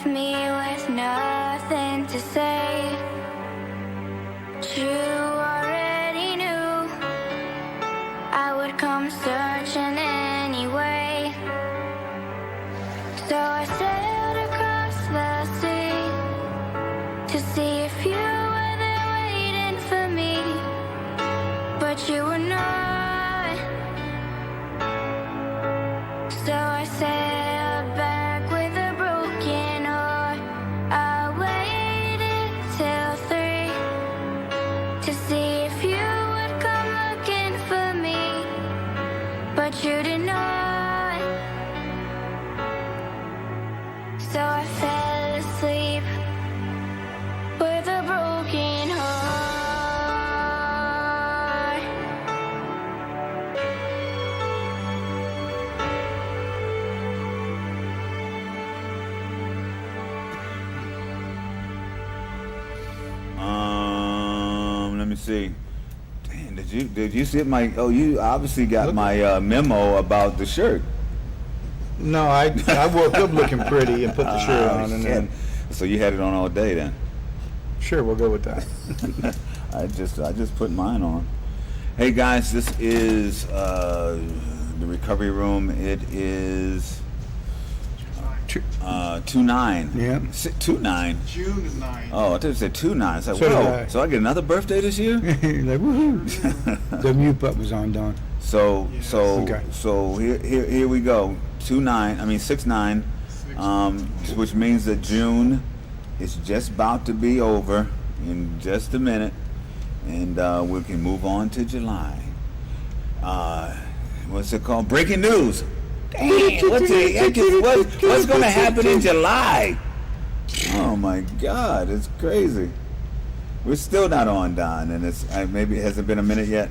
left me with nothing to say. You already knew I would come searching anyway. So I sailed across the sea to see if you were there waiting for me, but you were not. So I sailed back with a broken heart. I waited till 3 to see if you would come looking for me, but you did not. So I fell asleep with a broken heart. Let me see. Damn, did you see my? Oh, you obviously got my memo about the shirt. No, I woke up looking pretty and put the shirt on, and then So you had it on all day then? sure, we'll go with that. I just put mine on. Hey guys, this is the recovery room. It is 2/9. Yeah. 2/9. June 9th. Oh, I thought you said 2/9. It's like, So did whoa. I. So I get another birthday this year? Like woohoo! The mute button was on, Don. So Yes. Okay. here we go. 6/9, which means that June is just about to be over in just a minute, and we can move on to July. What's it called? Breaking news. Dang, what's going to happen in July? Oh my God, it's crazy. We're still not on, Don, and it's maybe it hasn't been a minute yet.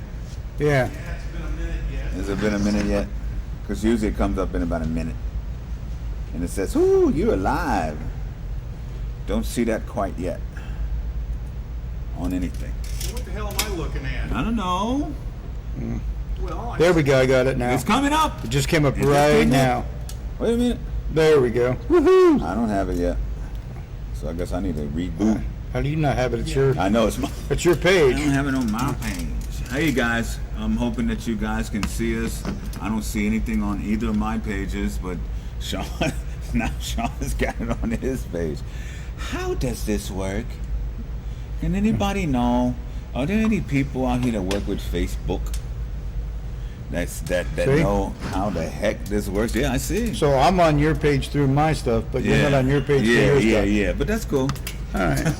Yeah. It's been a minute yet. Has it been a minute yet? Because usually it comes up in about a minute. And it says, ooh, you're alive. Don't see that quite yet on anything. What the hell am I looking at? I don't know. Well, There we go. I got it now. It's coming up. It just came up It just right came now. up. Wait a minute. There we go. I don't have it yet. So I guess I need to reboot. How do you not have it? It's your I know it's my... it's your page. I don't have it on my page. Hey guys, I'm hoping that you guys can see us. I don't see anything on either of my pages, but Sean, now Sean's got it on his page. How does this work? Can anybody know? Are there any people out here that work with Facebook? That See? know how the heck this works? Yeah, I see. So I'm on your page through my stuff, but you're not on your page through your stuff. Yeah. But that's cool. All right.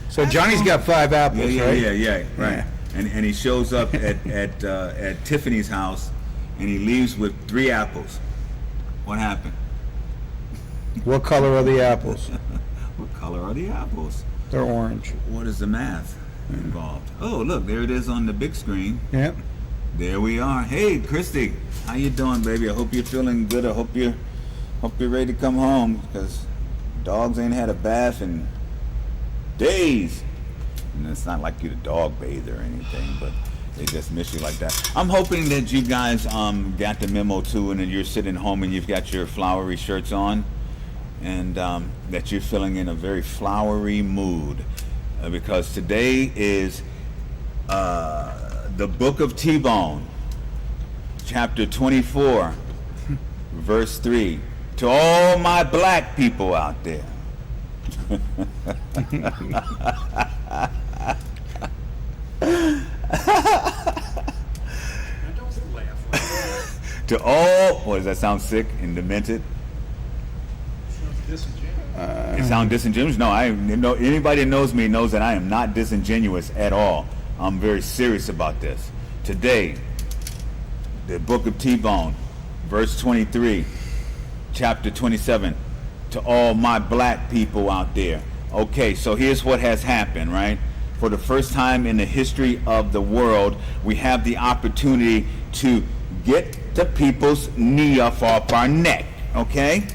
So Johnny's got 5 apples, right? Yeah, right. And he shows up at Tiffany's house, and he leaves with 3 apples. What happened? What color are the apples? What color are the apples? They're orange. What is the math involved? Oh, look, there it is on the big screen. Yep. There we are. Hey, Christy, how you doing, baby? I hope you're feeling good. I hope you're ready to come home, because dogs ain't had a bath in days. And it's not like you're a dog bather or anything, but they just miss you like that. I'm hoping that you guys got the memo too, and then you're sitting home and you've got your flowery shirts on, and that you're feeling in a very flowery mood, because today is the book of T-Bone, chapter 24, verse 3. To all my black people out there. Don't laugh. To all, what does that sound sick and demented? Sounds disingenuous. It sound disingenuous? No, anybody that knows me knows that I am not disingenuous at all. I'm very serious about this. Today, the book of T-Bone, verse 23, chapter 27, to all my black people out there. Okay, so here's what has happened, right? For the first time in the history of the world, we have the opportunity to get the people's knee off our neck, okay?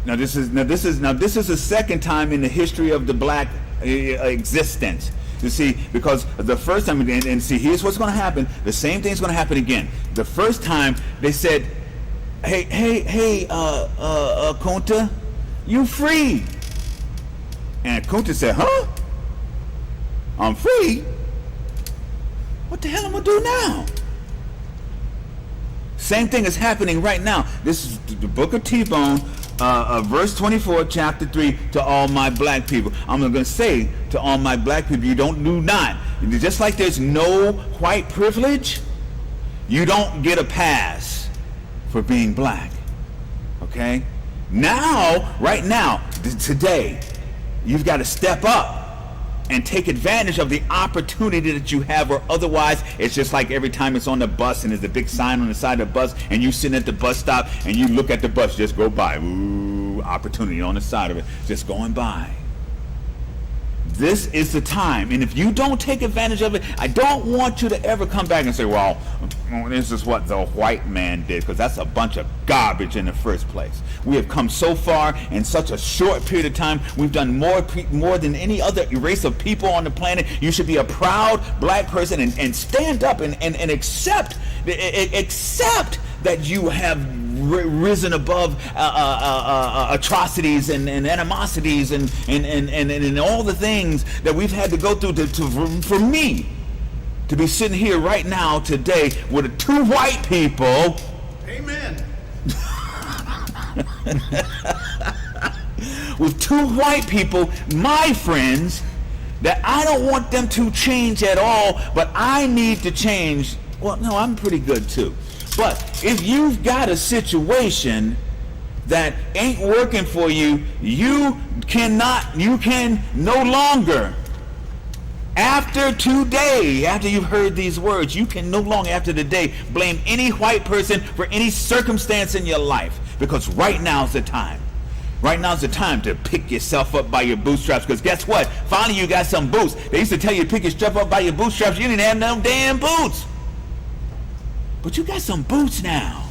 Now this is the second time in the history of the black existence. You see, because the first time, and see, here's what's going to happen. The same thing's going to happen again. The first time they said, hey, Kunta, You free. And Kunta said, huh? I'm free? What the hell am I gonna do now? Same thing is happening right now. This is the book of T-Bone, verse 24, chapter 3, to all my black people. I'm going to say to all my black people, you do not. Just like there's no white privilege, you don't get a pass for being black. Okay? Now, right now, today, you've got to step up and take advantage of the opportunity that you have, or otherwise it's just like every time it's on the bus and there's a big sign on the side of the bus and you sitting at the bus stop and you look at the bus just go by. Ooh, opportunity on the side of it, just going by. This is the time, and if you don't take advantage of it, I don't want you to ever come back and say, well, this is what the white man did, because that's a bunch of garbage in the first place. We have come so far in such a short period of time. We've done more than any other race of people on the planet. You should be a proud black person and stand up and accept that you have risen above atrocities and animosities and all the things that we've had to go through for me to be sitting here right now today with two white people. Amen. With two white people, my friends, that I don't want them to change at all, but I need to change. Well, no, I'm pretty good too. But if you've got a situation that ain't working for you, you can no longer, after today, after you've heard these words, you can no longer after today blame any white person for any circumstance in your life, because right now's the time. Right now's the time to pick yourself up by your bootstraps, because guess what? Finally you got some boots. They used to tell you to pick yourself up by your bootstraps. You didn't have no damn boots. But you got some boots now.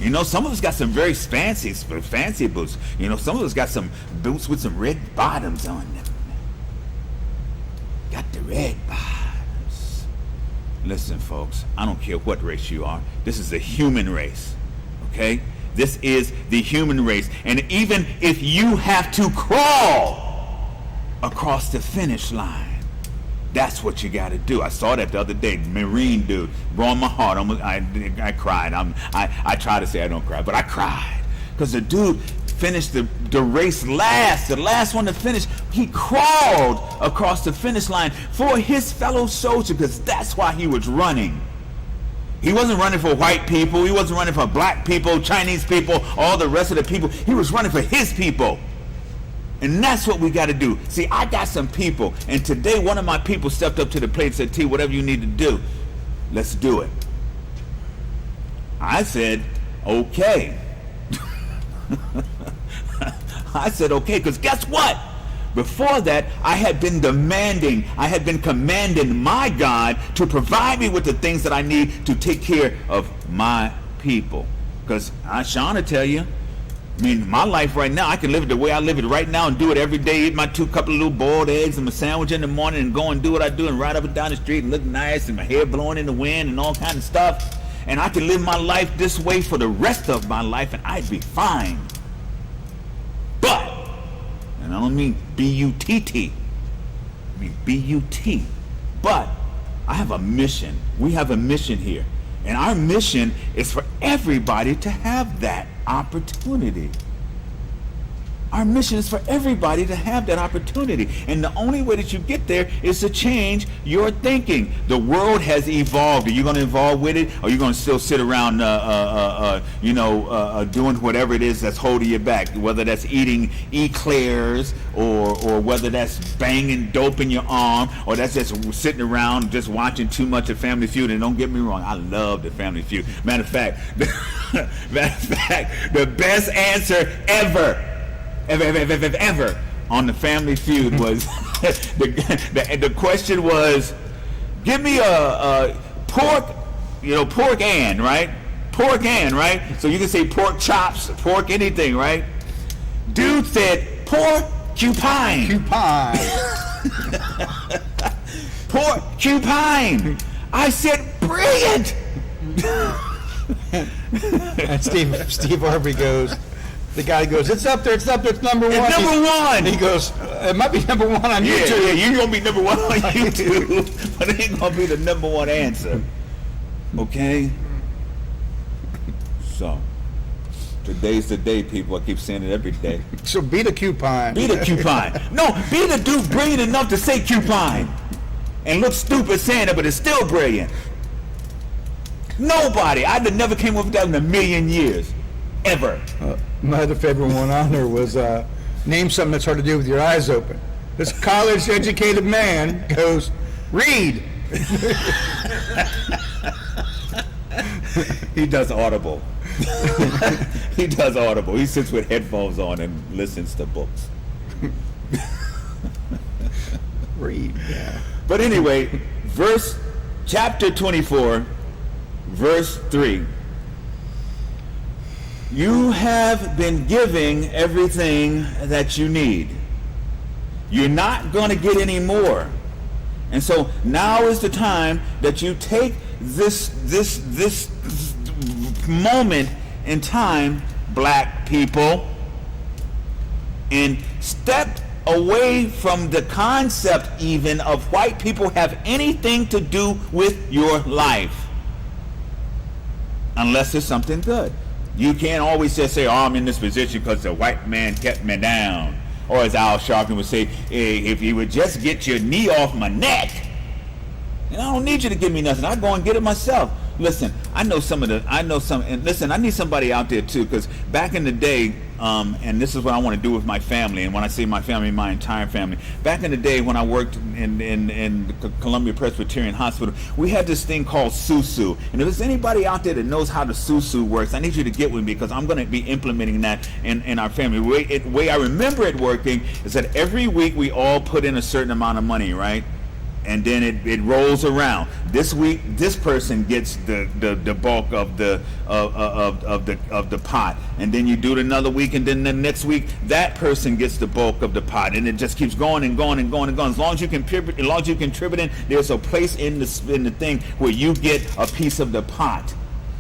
You know, some of us got some very fancy boots. You know, some of us got some boots with some red bottoms on them. Got the red bottoms. Listen, folks, I don't care what race you are. This is the human race, okay? This is the human race. And even if you have to crawl across the finish line, that's what you got to do. I saw that the other day. Marine dude, brought my heart. I cried. I try to say I don't cry, but I cried because the dude finished the race last, the last one to finish. He crawled across the finish line for his fellow soldier, because that's why he was running. He wasn't running for white people. He wasn't running for black people, Chinese people, all the rest of the people. He was running for his people. And that's what we got to do. See, I got some people, and today one of my people stepped up to the plate and said, T, whatever you need to do, let's do it. I said, okay. I said, okay, because guess what? Before that, I had been commanding my God to provide me with the things that I need to take care of my people. Because Sean will tell you, I mean, my life right now, I can live it the way I live it right now and do it every day, eat my couple of little boiled eggs and my sandwich in the morning and go and do what I do and ride up and down the street and look nice and my hair blowing in the wind and all kind of stuff. And I can live my life this way for the rest of my life and I'd be fine. But, and I don't mean B-U-T-T, I mean B-U-T, but I have a mission. We have a mission here. And our mission is for everybody to have that opportunity. Our mission is for everybody to have that opportunity. And the only way that you get there is to change your thinking. The world has evolved. Are you going to evolve with it? Or are you going to still sit around, doing whatever it is that's holding you back? Whether that's eating eclairs or whether that's banging dope in your arm, or that's just sitting around just watching too much of Family Feud. And don't get me wrong, I love the Family Feud. Matter of fact, the best answer ever on the Family Feud was the question was, give me a pork, pork and, right? Pork and, right? So you can say pork chops, pork anything, right? Dude said porcupine. Porcupine. I said brilliant. And Steve Harvey goes, The guy goes, it's up there, it's number one. It's number one. He goes, it might be number one on YouTube. Yeah, you're gonna be number one on YouTube, but it ain't gonna be the number one answer. Okay? So, today's the day, people. I keep saying it every day. So be the coupon. Be the coupon. No, be the dude brilliant enough to say coupon and look stupid saying it, but it's still brilliant. Nobody. I'd never came up with that in a million years. Ever. My other favorite one on there was name something that's hard to do with your eyes open. This college-educated man goes, read. He does Audible. He does Audible. He sits with headphones on and listens to books. Read. Yeah. But anyway, chapter 24, verse 3. You have been giving everything that you need. You're not going to get any more. And so now is the time that you take this moment in time, black people, and step away from the concept even of white people have anything to do with your life. Unless it's something good. You can't always just say, oh, I'm in this position because the white man kept me down. Or as Al Sharpton would say, hey, if you would just get your knee off my neck, and I don't need you to give me nothing. I go and get it myself. Listen, and listen, I need somebody out there too, because back in the day, and this is what I want to do with my family, and when I say my family, my entire family. Back in the day when I worked in the Columbia Presbyterian Hospital, we had this thing called SUSU. And if there's anybody out there that knows how the SUSU works, I need you to get with me, because I'm going to be implementing that in our family. The way I remember it working is that every week we all put in a certain amount of money, right? And then it rolls around. This week, this person gets the bulk of the pot, and then you do it another week, and then the next week that person gets the bulk of the pot, and it just keeps going and going and going and going. As long as you contribute, there's a place in the thing where you get a piece of the pot.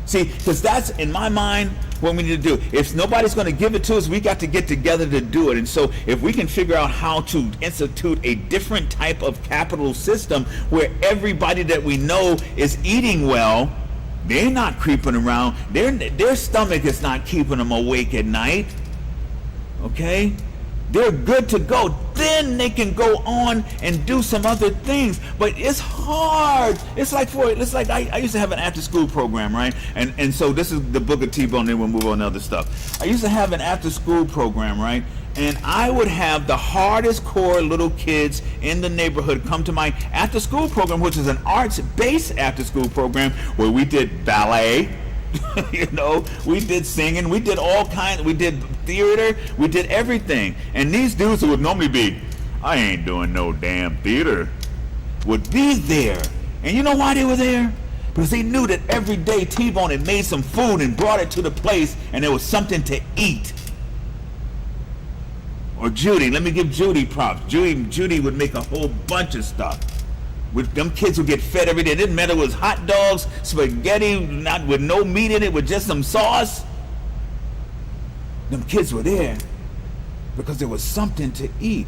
See, because that's, in my mind, what we need to do. If nobody's going to give it to us, we got to get together to do it. And so if we can figure out how to institute a different type of capital system where everybody that we know is eating well, they're not creeping around, their stomach is not keeping them awake at night, okay? They're good to go. Then they can go on and do some other things. But it's hard. It's like I used to have an after-school program, right? And so this is the Book of T-Bone, then we'll move on to other stuff. I used to have an after-school program, right? And I would have the hardest core little kids in the neighborhood come to my after-school program, which is an arts-based after-school program where we did ballet, you know, we did singing, we did all kinds, we did theater, we did everything. And these dudes who would normally be, I ain't doing no damn theater, would be there. And you know why they were there? Because they knew that every day T-Bone had made some food and brought it to the place, and there was something to eat. Or Judy, let me give Judy props. Judy would make a whole bunch of stuff. Them kids would get fed every day. It didn't matter if it was hot dogs, spaghetti, not with no meat in it, with just some sauce. Them kids were there because there was something to eat.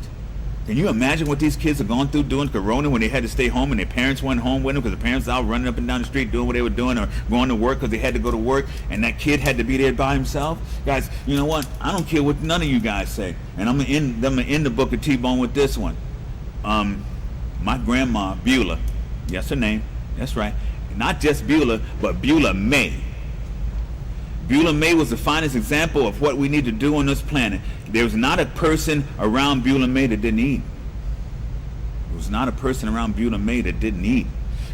Can you imagine what these kids are going through doing Corona when they had to stay home and their parents went home with them because the parents were out running up and down the street doing what they were doing, or going to work because they had to go to work, and that kid had to be there by himself? Guys, you know what? I don't care what none of you guys say. And I'm going to end the Book of T-Bone with this one. My grandma, Beulah, yes, her name, that's right. Not just Beulah, but Beulah May. Beulah May was the finest example of what we need to do on this planet. There was not a person around Beulah May that didn't eat. There was not a person around Beulah May that didn't eat.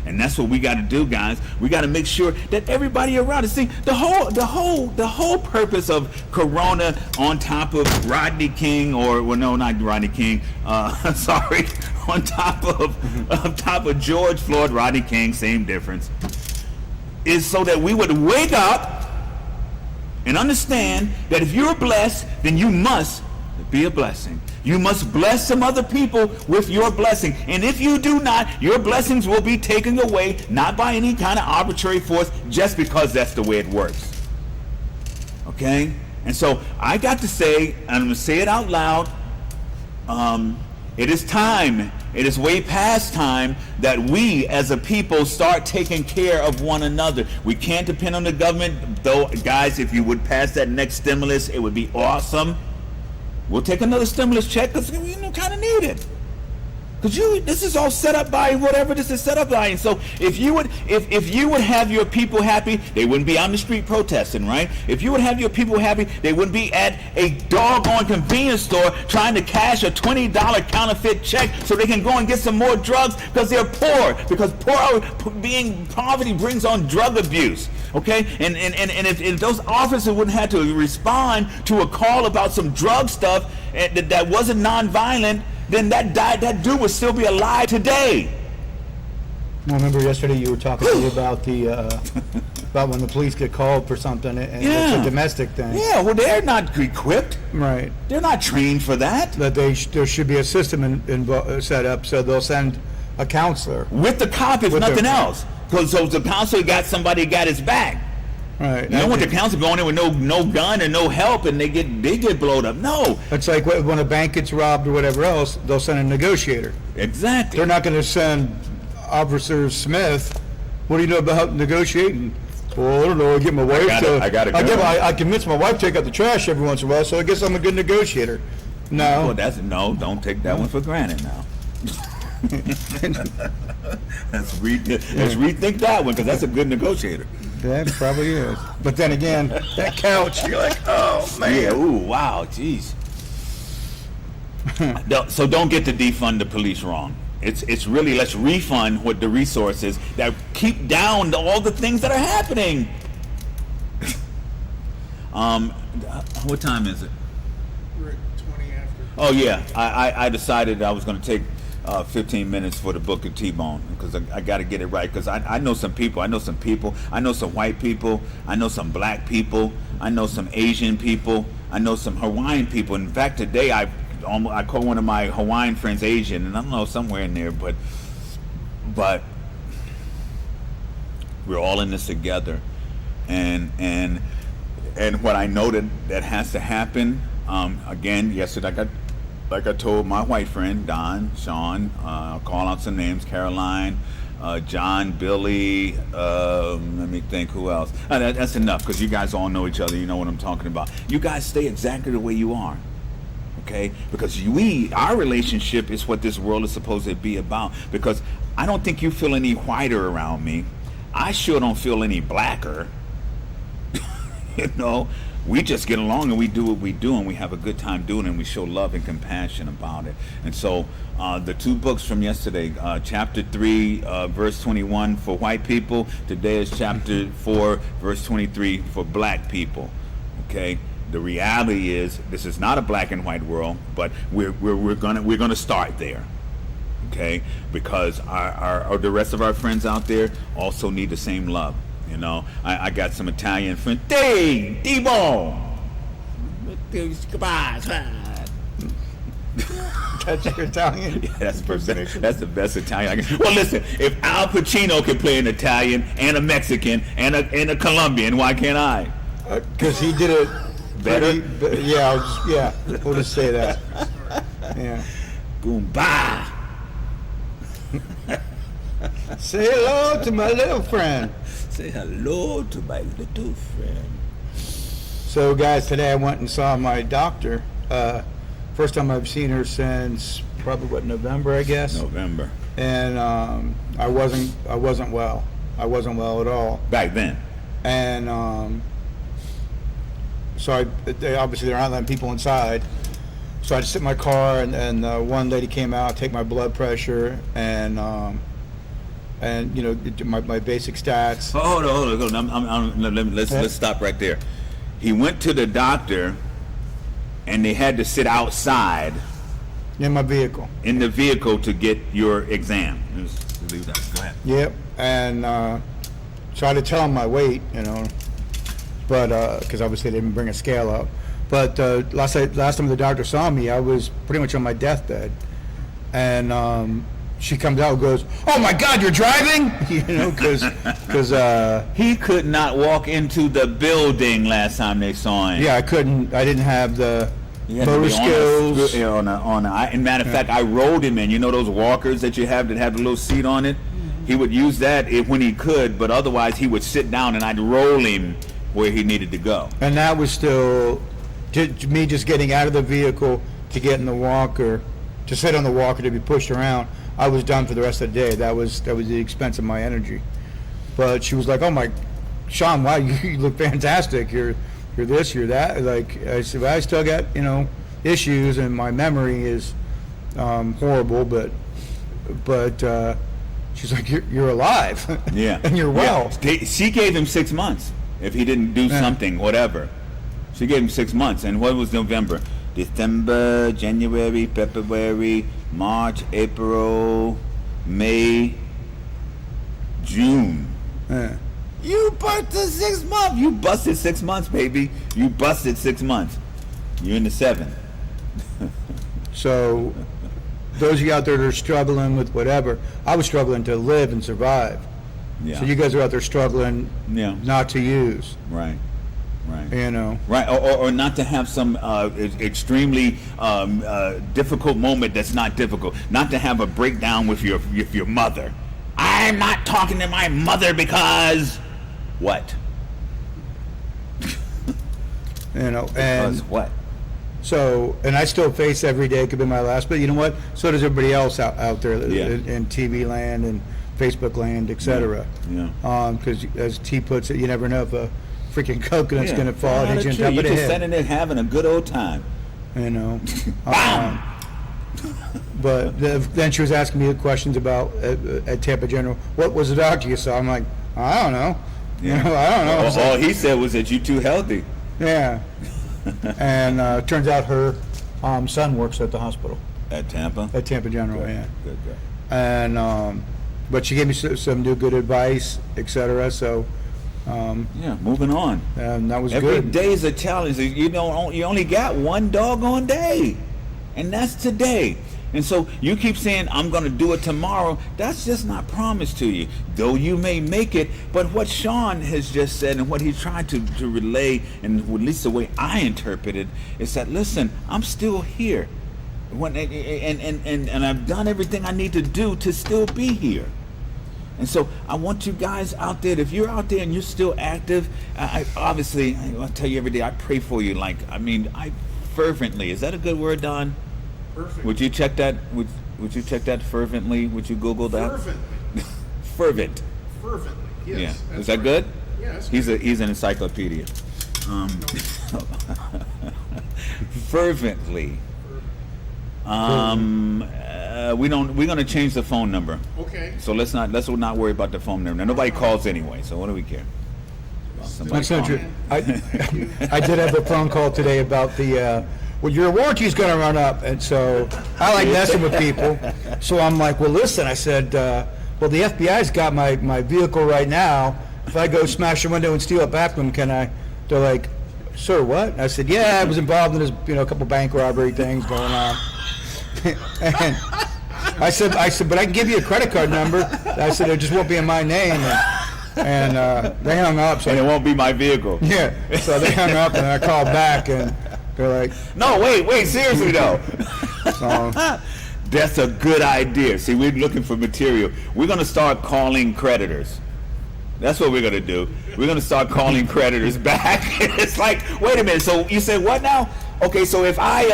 And that's what we got to do, guys. We got to make sure that everybody around us. See, the whole purpose of Corona, on top of Rodney King, or well, no, not Rodney King. Sorry, on top of George Floyd, Rodney King, same difference, is so that we would wake up and understand that if you're blessed, then you must be a blessing. You must bless some other people with your blessing. And if you do not, your blessings will be taken away, not by any kind of arbitrary force, just because that's the way it works. Okay? And so I got to say, and I'm going to say it out loud, it is time, it is way past time that we as a people start taking care of one another. We can't depend on the government, though, guys, if you would pass that next stimulus, it would be awesome. We'll take another stimulus check because we kind of need it. Because this is all set up by whatever this is set up by. And so if you would have your people happy, they wouldn't be on the street protesting, right? If you would have your people happy, they wouldn't be at a doggone convenience store trying to cash a $20 counterfeit check so they can go and get some more drugs because they're poor. Because poverty brings on drug abuse. Okay? And if those officers wouldn't have to respond to a call about some drug stuff that wasn't nonviolent, then that dude would still be alive today. I remember yesterday you were talking to me about about when the police get called for something, and it's a domestic thing. Yeah, well, they're not equipped. Right. They're not trained for that. That there should be a system set up so they'll send a counselor. With the cop, if nothing else. Because the counselor got his back. Right. You don't want the counselor going in with no gun and no help, and they get blowed up. No. It's like when a bank gets robbed or whatever else, they'll send a negotiator. Exactly. They're not going to send Officer Smith. What do you know about negotiating? Well, I don't know. I get my wife I convince my wife to take out the trash every once in a while, so I guess I'm a good negotiator. No. Well, don't take that one for granted now. Let's rethink that one, because that's a good negotiator. That probably is. But then again, that couch, you're like, oh, man. Yeah, ooh, wow, jeez. So don't get to defund the police wrong. It's really, let's refund what the resources that keep down all the things that are happening. What time is it? We're at 20 after. Oh, yeah. I decided I was going to take 15 minutes for the Book of T-Bone, because I got to get it right, because I know some people. I know some white people. I know some black people. I know some Asian people. I know some Hawaiian people. In fact, today I called one of my Hawaiian friends Asian, and I don't know, somewhere in there, but we're all in this together, and what I know that has to happen. Again, yesterday like I told my white friend, Don, Sean, I'll call out some names, Caroline, John, Billy, let me think, who else? That's enough, because you guys all know each other, you know what I'm talking about. You guys stay exactly the way you are, okay? Because our relationship is what this world is supposed to be about, because I don't think you feel any whiter around me. I sure don't feel any blacker. You know? We just get along and we do what we do, and we have a good time doing it, and we show love and compassion about it. And so the two books from yesterday, chapter 3, verse 21 for white people. Today is chapter 4, verse 23 for black people. Okay? The reality is this is not a black and white world, but we're gonna start there. Okay? Because our the rest of our friends out there also need the same love. You know, I got some Italian friends. T-Bone. That's your Italian? Yeah, that's the best Italian I can. Well, listen, if Al Pacino can play an Italian and a Mexican and a Colombian, why can't I? Because he did it better. We'll just say that. Yeah. Boom, bah. Say hello to my little friend. Say hello to my little friend. So, guys, today I went and saw my doctor. First time I've seen her since probably November, I guess. November. And I wasn't well. I wasn't well at all back then. And so obviously they're not letting people inside. So I just sit in my car, and one lady came out, take my blood pressure, and you know, my basic stats. Hold on. Let's stop right there. He went to the doctor, and they had to sit outside in my vehicle. In the vehicle to get your exam. Just leave that. Go ahead. Yep. And tried to tell him my weight, you know, but because obviously they didn't bring a scale up. But last time the doctor saw me, I was pretty much on my deathbed, and she comes out and goes, "Oh my God, you're driving!" You know, because He could not walk into the building last time they saw him. yeah, I didn't have the He had to motor be skills. And matter of fact, I rolled him in. You know those walkers that you have that have the little seat on it? He would use that when he could, but otherwise he would sit down and I'd roll him where he needed to go. And that was still me just getting out of the vehicle to get in the walker, to sit on the walker to be pushed around. I was done for the rest of the day. That was the expense of my energy. But she was like, "Oh my, Sean, wow, you look fantastic. You're this, you're that." Like I said, "Well, I still got issues, and my memory is horrible." But she's like, "You're alive, Yeah. and you're well." Yeah. She gave him 6 months if he didn't do something, whatever. She gave him 6 months. And what was November? December, January, February, March, April, May, June. Yeah. You busted 6 months. You busted 6 months, baby. You busted 6 months. You're in the 7th. So, those of you out there that are struggling with whatever, I was struggling to live and survive. Yeah. So you guys are out there struggling Yeah. not to use, Right. Right. you know. Right, or not to have some extremely difficult moment that's not difficult. Not to have a breakdown with your mother. I'm not talking to my mother because what? You know, Because and what? so, and I still face every day could be my last, but you know what? So does everybody else out there Yeah. in TV land and Facebook land, etc. Yeah. Because as T puts it, you never know if a freaking coconut's Yeah. going to fall and hit you on top You're of the just head. sitting there having a good old time. You know. Bam! But then she was asking me questions about at Tampa General. What was the doctor you saw? I'm like, I don't know. You know, I don't know. I was All like, he said was that you're too healthy. yeah. And turns out her son works at the hospital At Tampa? at Tampa General. Yeah. Good. And but she gave me some new good advice, etc. So Yeah, moving on. and that was Every good. day is a challenge. You only got one doggone day, and that's today. And so you keep saying, I'm going to do it tomorrow. That's just not promised to you. Though you may make it, but what Sean has just said and what he tried to relay, and at least the way I interpret it, is that, listen, I'm still here. And I've done everything I need to do to still be here. And so I want you guys out there, if you're out there and you're still active, obviously, I'll tell you every day, I pray for you. I fervently. Is that a good word, Don? Perfect. Would you check that? Would you check that fervently? Would you Google that? Fervently. Fervent. Fervently. Yes. Yeah. that's Is that right. good? Yeah, that's He's good. an encyclopedia. Fervently. We're gonna change the phone number. Okay. So let's not worry about the phone number. Now, nobody calls anyway, so what do we care? Somebody That's not call true. me. I did have a phone call today about the well, your warranty's going to run up, and so I like messing with people. So I'm like, well, listen, I said, well, the FBI's got my vehicle right now. If I go smash the window and steal it back from them, can I? They're like, sir, what? And I said, yeah, I was involved in this, a couple bank robbery things going on. And I said, but I can give you a credit card number. I said, it just won't be in my name. And they hung up. So And it won't be my vehicle. yeah, so they hung up, and I called back, and they're like, No, wait, seriously though. so, That's a good idea. See, we're looking for material. We're going to start calling creditors. That's what we're going to do. We're going to start calling creditors back. It's like, wait a minute. So you say what now? Okay, so if I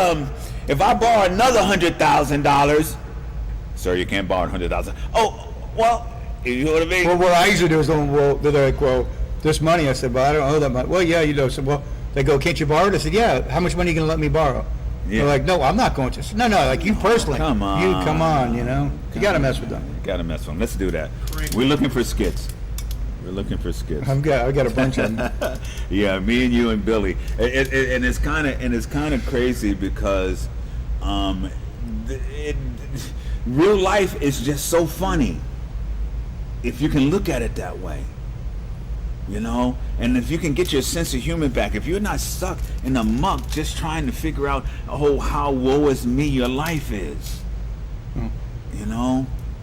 borrow another $100,000, sir, you can't borrow $100,000. Oh, well, you know what I mean? well, what I usually do is, well, they're like, well, this money. I said, well, I don't owe that money. Well, yeah, you do. I said, well, they go, can't you borrow it? I said, yeah. How much money are you going to let me borrow? Yeah. They're like, no, I'm not going to. I said, no, like you personally. Come on. You come on, You got to mess with them. Got to mess with them. Let's do that. We're looking for skits. We're looking for skits. I got a bunch of them. Yeah, me and you and Billy, and it's kind of crazy because real life is just so funny if you can look at it that way, and if you can get your sense of humor back, if you're not stuck in the muck just trying to figure out how woe is me your life is,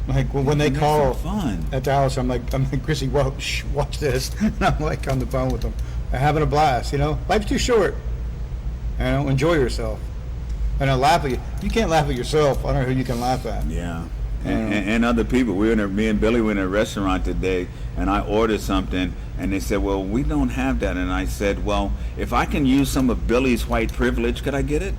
Like when they Have call some fun. at the house, I'm like, Chrissy, watch this. And I'm like on the phone with them. They're having a blast, you know? Life's too short. You know, enjoy yourself. And I laugh at you. You can't laugh at yourself. I don't know who you can laugh at. Yeah. And other people. Me and Billy were in a restaurant today, and I ordered something, and they said, well, we don't have that. And I said, well, if I can use some of Billy's white privilege, could I get it?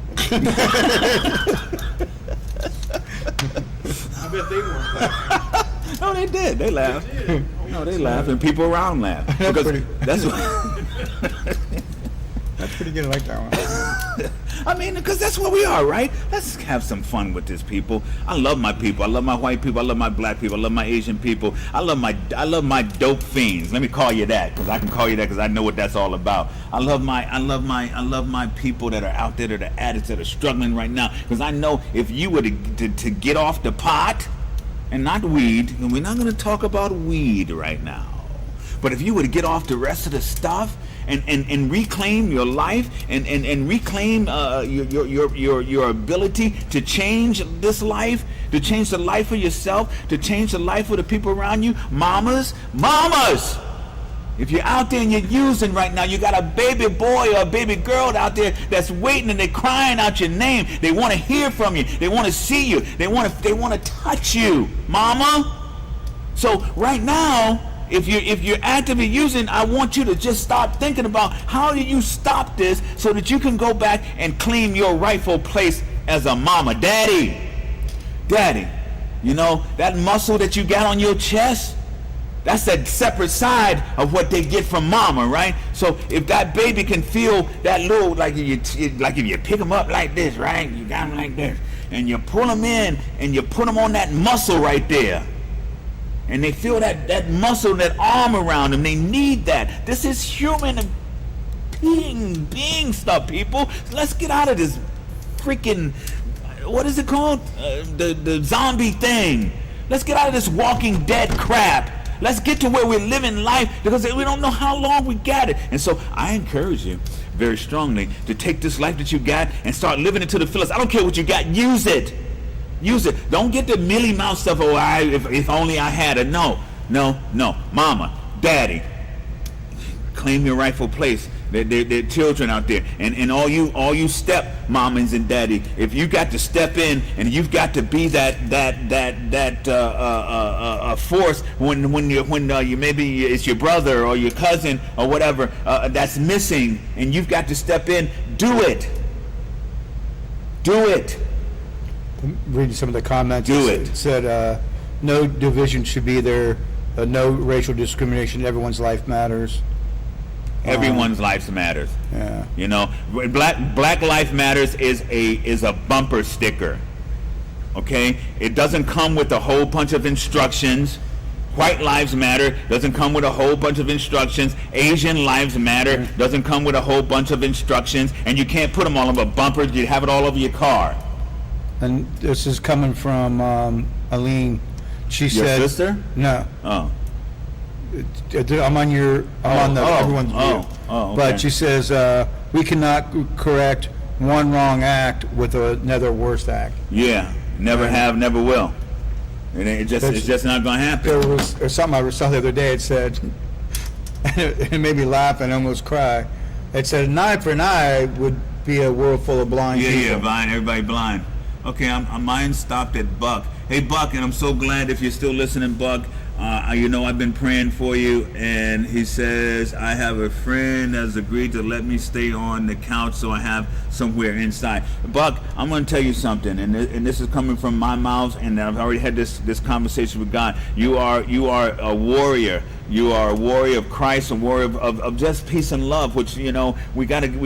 I bet they weren't laughing. No, they did. They laughed. They did. No, they laughed, and people around laughed. Because that's what... That's pretty good. I like that one. I mean, because that's what we are, right? Let's have some fun with this, people. I love my people. I love my white people. I love my black people. I love my Asian people. I love my dope fiends. Let me call you that, because I can call you that because I know what that's all about. I love my people that are out there, that are addicts, that are struggling right now. Because I know if you were to get off the pot and not weed, and we're not going to talk about weed right now, but if you were to get off the rest of the stuff and reclaim your life and reclaim your ability to change this life, to change the life of yourself, to change the life of the people around you, mamas, if you're out there and you're using right now, you got a baby boy or a baby girl out there that's waiting and they're crying out your name. They want to hear from you. They want to see you. They want to touch you, mama. So right now, if you're actively using, I want you to just start thinking about how do you stop this so that you can go back and claim your rightful place as a mama. Daddy, you know, that muscle that you got on your chest, that's a separate side of what they get from mama, right? So if that baby can feel that little, like if you pick them up like this, right? You got them like this, and you pull them in and you put them on that muscle right there. And they feel that muscle, that arm around them. They need that. This is human being stuff, people. Let's get out of this freaking, what is it called? The zombie thing. Let's get out of this Walking Dead crap. Let's get to where we're living life, because we don't know how long we got it. And so I encourage you very strongly to take this life that you got and start living it to the fullest. I don't care what you got. Use it. Use it. Don't get the Millie Mouse stuff. Oh, if only I had it. No. Mama, daddy, claim your rightful place. There children out there, and all you step mamas and daddy. If you got to step in and you've got to be that force when you maybe it's your brother or your cousin or whatever that's missing, and you've got to step in. Do it. Reading some of the comments. It said no division should be there. No racial discrimination. Everyone's life matters. Everyone's life matters. Yeah. You know, Black Life Matters is a bumper sticker. Okay? It doesn't come with a whole bunch of instructions. White Lives Matter doesn't come with a whole bunch of instructions. Asian Lives Matter doesn't come with a whole bunch of instructions. And you can't put them all on a bumper. You have it all over your car. And this is coming from Aline. She said, Your sister? No. Oh. I'm on everyone's view. Okay. But she says we cannot correct one wrong act with another worse act. Yeah, never have, never will. It's just not going to happen. There was something I saw the other day. It said, it made me laugh and almost cry. It said, an eye for an eye would be a world full of blind people. Yeah, blind, everybody blind. Okay, mine stopped at Buck. Hey, Buck, and I'm so glad if you're still listening, Buck. You know, I've been praying for you, and he says, I have a friend that's agreed to let me stay on the couch so I have somewhere inside. Buck, I'm going to tell you something, and this is coming from my mouth, and I've already had this conversation with God. You are a warrior. You are a warrior of Christ, a warrior of just peace and love, which, you know, we gotta get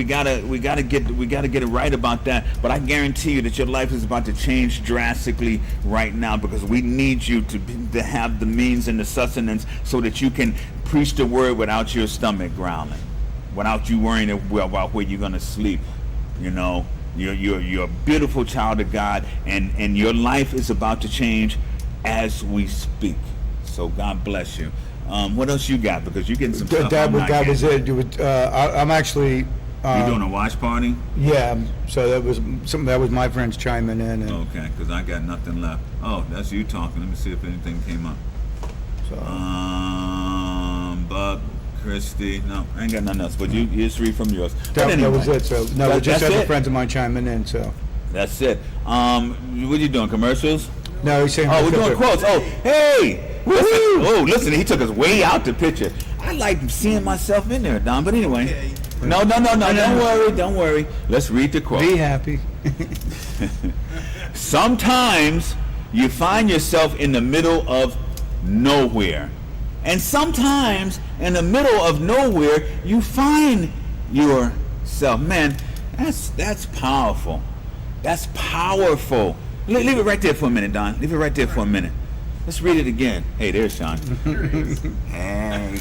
it right about that. But I guarantee you that your life is about to change drastically right now, because we need you to have the means and the sustenance so that you can preach the word without your stomach growling, without you worrying about where you're gonna sleep. You know, you're a beautiful child of God, and your life is about to change as we speak. So God bless you. What else you got? Because you're getting some stuff. That was it. I'm actually You doing a watch party? Yeah, so that was my friends chiming in, and Okay, because I got nothing left. Oh, that's you talking. Let me see if anything came up. so Buck, Christy. No, I ain't got nothing else. But you just read from yours. But that anyway, was it. So no, That- we just that's had it? the friends of mine chiming in. So That's it. What you doing? Commercials? no, he's saying Oh, we're doing quotes. Oh, hey! Listen, oh, listen, he took us way out the picture. I like seeing myself in there, Don. But anyway, no, don't worry. Let's read the quote. Be happy. Sometimes you find yourself in the middle of nowhere. And sometimes in the middle of nowhere, you find yourself. Man, that's powerful. That's powerful. Leave it right there for a minute, Don. Leave it right there for a minute. Let's read it again. Hey, there's Sean. Hey.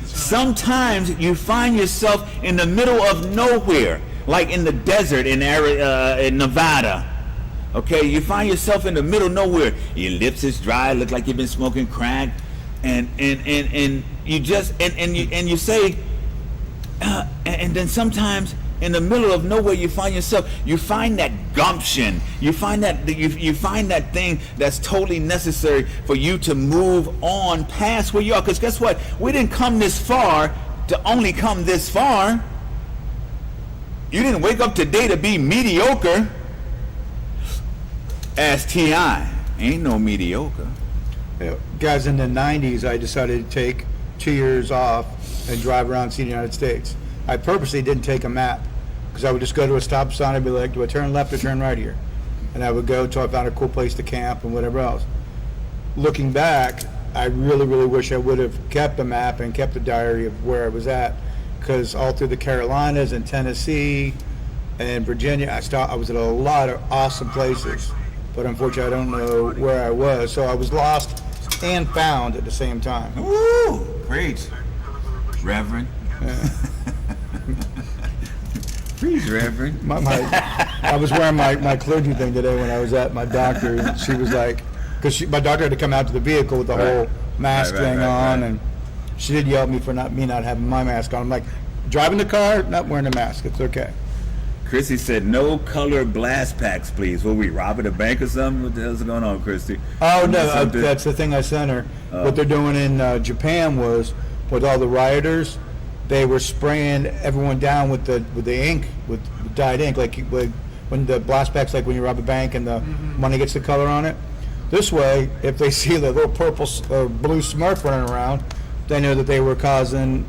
Sometimes you find yourself in the middle of nowhere, like in the desert in Nevada. Okay, you find yourself in the middle of nowhere. Your lips is dry, look like you've been smoking crack, and you just and you say, and then sometimes in the middle of nowhere you find yourself, you find that gumption, you find that thing that's totally necessary for you to move on past where you are. Because guess what? We didn't come this far to only come this far. You didn't wake up today to be mediocre. As T.I. ain't no mediocre. Guys, in the 90s, I decided to take 2 years off and drive around see the United States. I purposely didn't take a map because I would just go to a stop sign and be like, do I turn left or turn right here? And I would go until I found a cool place to camp and whatever else. Looking back, I really, really wish I would have kept the map and kept the diary of where I was at, because all through the Carolinas and Tennessee and Virginia, I was at a lot of awesome places, but unfortunately I don't know where I was. So I was lost and found at the same time. Woo! Preach, Reverend. Preach, Reverend. I was wearing my clergy thing today when I was at my doctor, and she was like, because my doctor had to come out to the vehicle with the whole mask thing on, and she did yell at me for not having my mask on. I'm like, driving the car, not wearing a mask, it's okay. Chrissy said, no color blast packs, please. Will we robbing a bank or something? What the hell's going on, Christy? Oh, no, that's the thing I sent her. What they're doing in Japan was, with all the rioters, they were spraying everyone down with the ink, with dyed ink, like when the blast packs, like when you rob a bank and the money gets the color on it. This way, if they see the little purple or blue Smurf running around, they know that they were causing,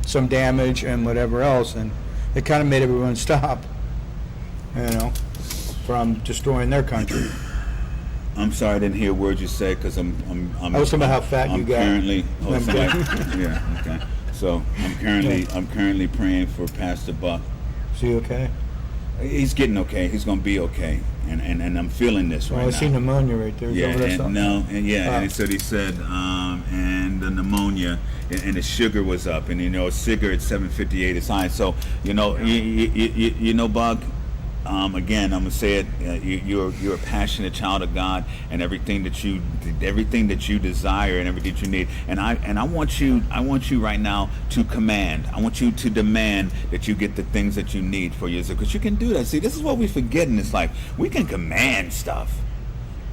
some damage and whatever else, and it kind of made everyone stop, from destroying their country. I'm sorry, I didn't hear a word you said because I'm I was talking about how fat you got. Currently, I'm good. yeah, okay. So I'm currently praying for Pastor Buck. Is he okay? He's getting okay. He's gonna be okay, and I'm feeling this right Well, I now. see pneumonia right there. Is Yeah, over there and something? no, and yeah, Oh. and he said, and the pneumonia, and the sugar was up, and sugar at 758 is high. So Buck. Again, I'm gonna say it. You're a passionate child of God, and everything that you desire and everything that you need. And I want you right now to command. I want you to demand that you get the things that you need for yourself, because you can do that. See, this is what we forget in this life. We can command stuff.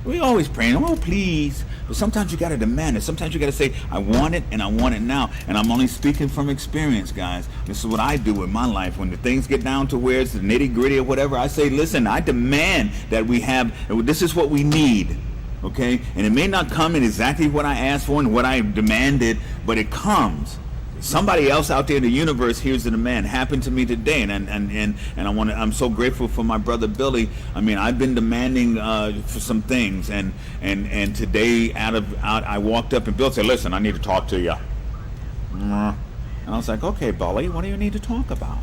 We always praying, oh please, but sometimes you gotta demand it. Sometimes you gotta say, I want it and I want it now. And I'm only speaking from experience, guys. This is what I do in my life. When the things get down to where it's the nitty gritty or whatever, I say, listen, I demand that we have, this is what we need, okay? And it may not come in exactly what I asked for and what I demanded, but it comes. Somebody else out there in the universe hears the demand. Happened to me today, and I'm so grateful for my brother Billy. I mean, I've been demanding for some things, and today I walked up and Bill said, "Listen, I need to talk to you." And I was like, "Okay, Billy, what do you need to talk about?"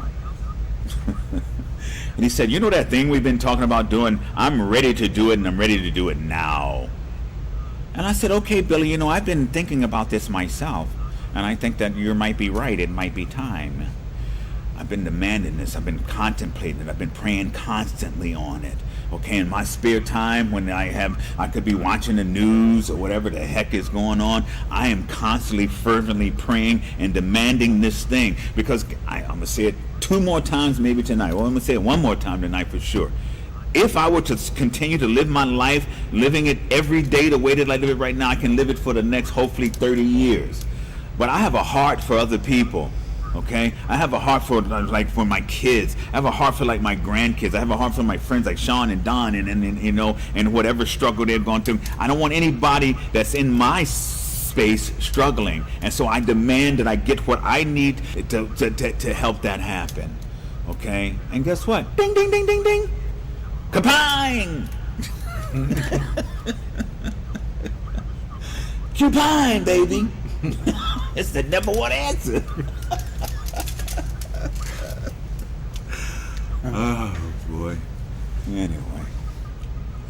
And he said, "You know that thing we've been talking about doing? I'm ready to do it, and I'm ready to do it now." And I said, "Okay, Billy, I've been thinking about this myself. And I think that you might be right. It might be time. I've been demanding this. I've been contemplating it. I've been praying constantly on it. Okay, in my spare time when I could be watching the news or whatever the heck is going on, I am constantly fervently praying and demanding this thing, because I'm going to say it 2 more times maybe tonight, or I'm going to say it 1 more time tonight for sure. If I were to continue to live my life, living it every day the way that I live it right now, I can live it for the next, hopefully, 30 years. But I have a heart for other people. Okay, I have a heart for for my kids. I have a heart for like my grandkids. I have a heart for my friends like Sean and Don, and you know, and whatever struggle they've gone through. I don't want anybody that's in my space struggling, and so I demand that I get what I need to help that happen. Okay, and guess what? Ding, ding, ding, ding, ding. Kapang! Cupine, baby. It's the number 1 answer. Oh boy. Anyway,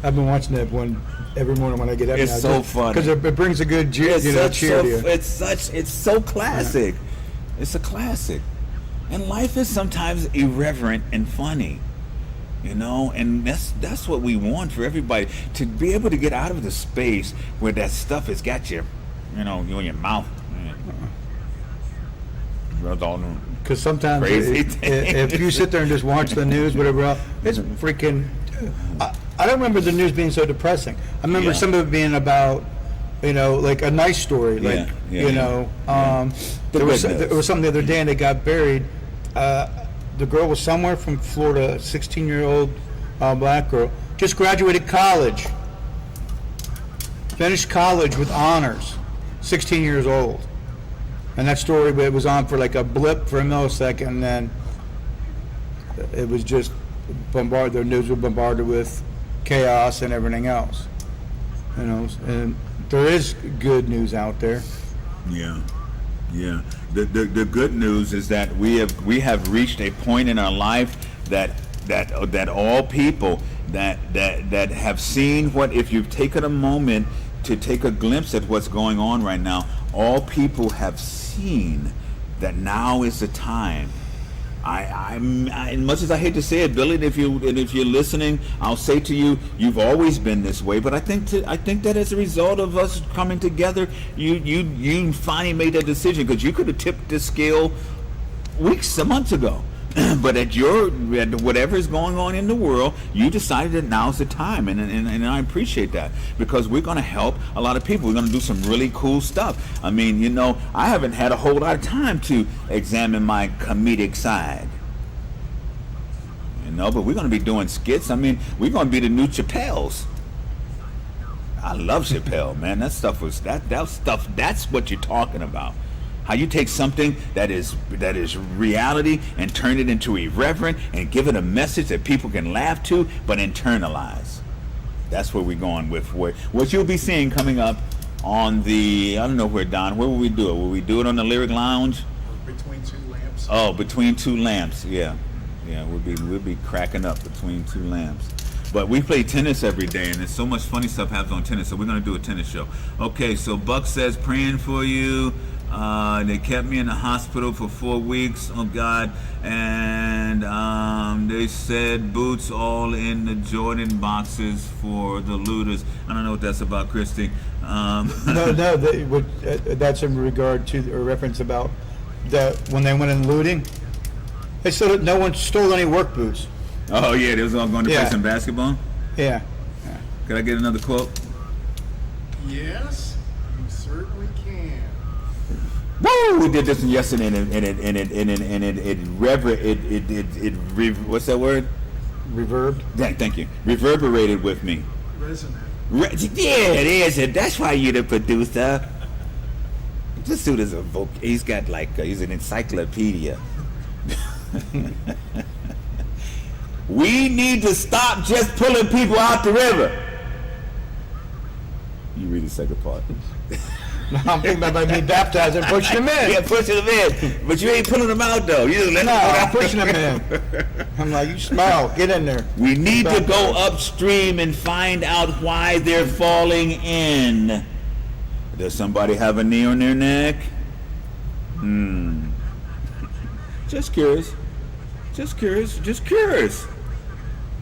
I've been watching that one every morning when I get up. It's so funny. Because it brings a good cheer to you. It's so classic. It's a classic. And life is sometimes irreverent and funny. You know, and that's what we want for everybody, to be able to get out of the space where that stuff has got you, you know, you in your mouth. Because sometimes if you sit there and just watch the news, whatever else, it's freaking. I don't remember the news being so depressing. I remember some of it being about, you know, like a nice story, like there was something the other day, and they got buried. The girl was somewhere from Florida, 16-year-old black girl, just graduated college, finished college with honors, 16 years old. And that story, it was on for like a blip for a millisecond, and then it was just bombarded. The news was bombarded with chaos and everything else. You know, and there is good news out there. Yeah. The good news is that we have reached a point in our life that all people that have seen what, if you've taken a moment to take a glimpse at what's going on right now, all people have seen that now is the time. As much as I hate to say it, Billy, if you're listening, I'll say to you, you've always been this way. But I think that as a result of us coming together, you finally made that decision, because you could have tipped the scale months ago. But at whatever is going on in the world, you decided that now's the time, and I appreciate that, because we're going to help a lot of people. We're going to do some really cool stuff. I mean, you know, I haven't had a whole lot of time to examine my comedic side, you know, but we're going to be doing skits. I mean, we're going to be the new Chappelle's. I love Chappelle, man. That stuff that's what you're talking about. How you take something that is reality and turn it into irreverent and give it a message that people can laugh to but internalize. That's where we're going with what you'll be seeing coming up on the, I don't know where, Don, where will we do it? Will we do it on the Lyric Lounge? Between Two Lamps. Oh, Between Two Lamps, yeah. We'll be cracking up Between Two Lamps. But we play tennis every day, and there's so much funny stuff happens on tennis, so we're going to do a tennis show. Okay, so Buck says, praying for you. They kept me in the hospital for 4 weeks, oh God, and they said boots all in the Jordan boxes for the looters. I don't know what that's about, Christy. No, that's in regard to a reference about when they went in looting. They said that no one stole any work boots. Oh yeah, they was all going to play some basketball? Yeah. Could I get another quote? Yes, you certainly can. Woo! We did this yesterday, what's that word? Reverbed. Yeah, thank you. Reverberated with me. Resonant. Yeah, it is. That's why you're the producer. This dude is he's got he's an encyclopedia. We need to stop just pulling people out the river. You read the second part. I'm thinking about me baptizing, pushing them in. Yeah, pushing them in. But you ain't pulling them out, though. You just let them go I'm out. pushing them in. I'm like, you smell, get in there. We need to go upstream and find out why they're falling in. Does somebody have a knee on their neck? Just curious. Just curious.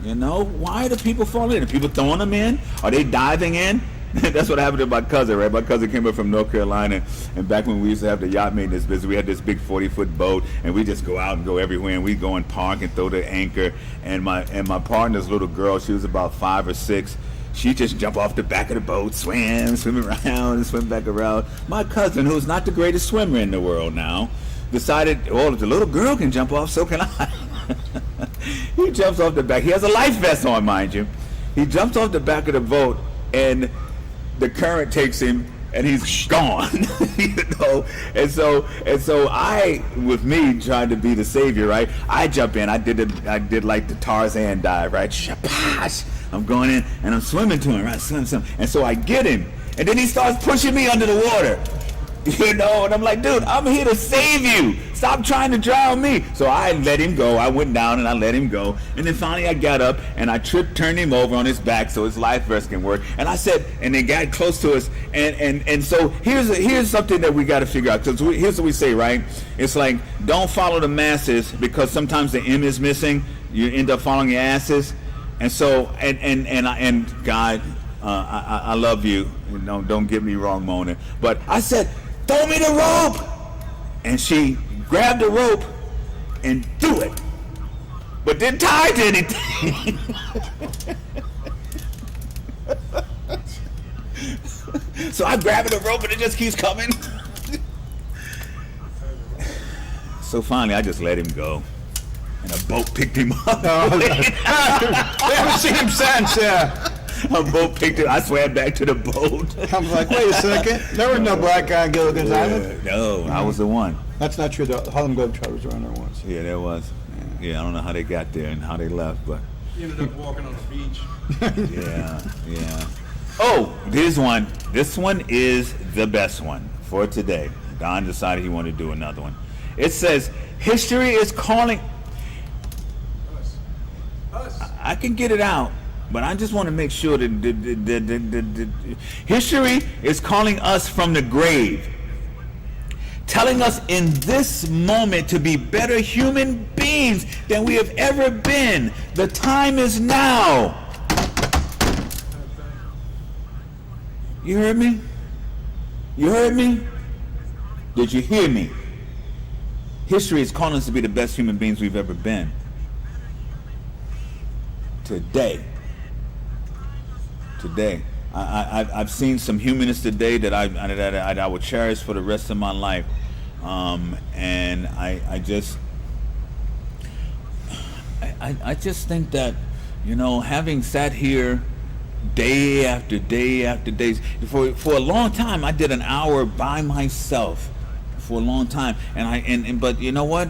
You know, why do people fall in? Are people throwing them in? Are they diving in? That's what happened to my cousin, right? My cousin came up from North Carolina, and back when we used to have the yacht maintenance business, we had this big 40-foot boat, and we just go out and go everywhere, and we go and park and throw the anchor. And my partner's little girl, she was about 5 or 6. She just jump off the back of the boat, swim around, and swim back around. My cousin, who's not the greatest swimmer in the world now, decided, oh, if the little girl can jump off, so can I. He jumps off the back. He has a life vest on, mind you. He jumps off the back of the boat, and the current takes him, and he's gone. You know, and so I, with me trying to be the savior, right? I jump in. I did like the Tarzan dive, right? Shabash! I'm going in and I'm swimming to him, right? Swim. And so I get him, and then he starts pushing me under the water. You know, and I'm like, dude, I'm here to save you. Stop trying to drown me. So I let him go. I went down and I let him go. And then finally I got up and I turned him over on his back so his life vest can work. And I said, and they got close to us. And so here's something that we got to figure out. Because here's what we say, right? It's like, don't follow the masses, because sometimes the M is missing. You end up following your asses. And so, and God, I love you. Don't get me wrong, Mona. But I said, throw me the rope. And she grabbed the rope and threw it. But didn't tie it to anything. So I grabbed the rope and it just keeps coming. So finally I just let him go. And a boat picked him up. They haven't seen him since, yeah. A boat picked him. I swam back to the boat. I was like, wait a second. There was no black guy on Gilligan's Island. No, I was the one. That's not true. The Harlem Globetrotters were on there once. Yeah, there was. Yeah, I don't know how they got there and how they left, but You ended up walking on the beach. yeah. Oh, here's one. This one is the best one for today. Don decided he wanted to do another one. It says, history is calling. Us. I can get it out, but I just want to make sure that the history is calling us from the grave, telling us in this moment to be better human beings than we have ever been. The time is now. You heard me? You heard me? Did you hear me? History is calling us to be the best human beings we've ever been. Today. I've seen some humanists today that I will cherish for the rest of my life. And I just think that, you know, having sat here day after day after day, for a long time I did an hour by myself for a long time, but you know what?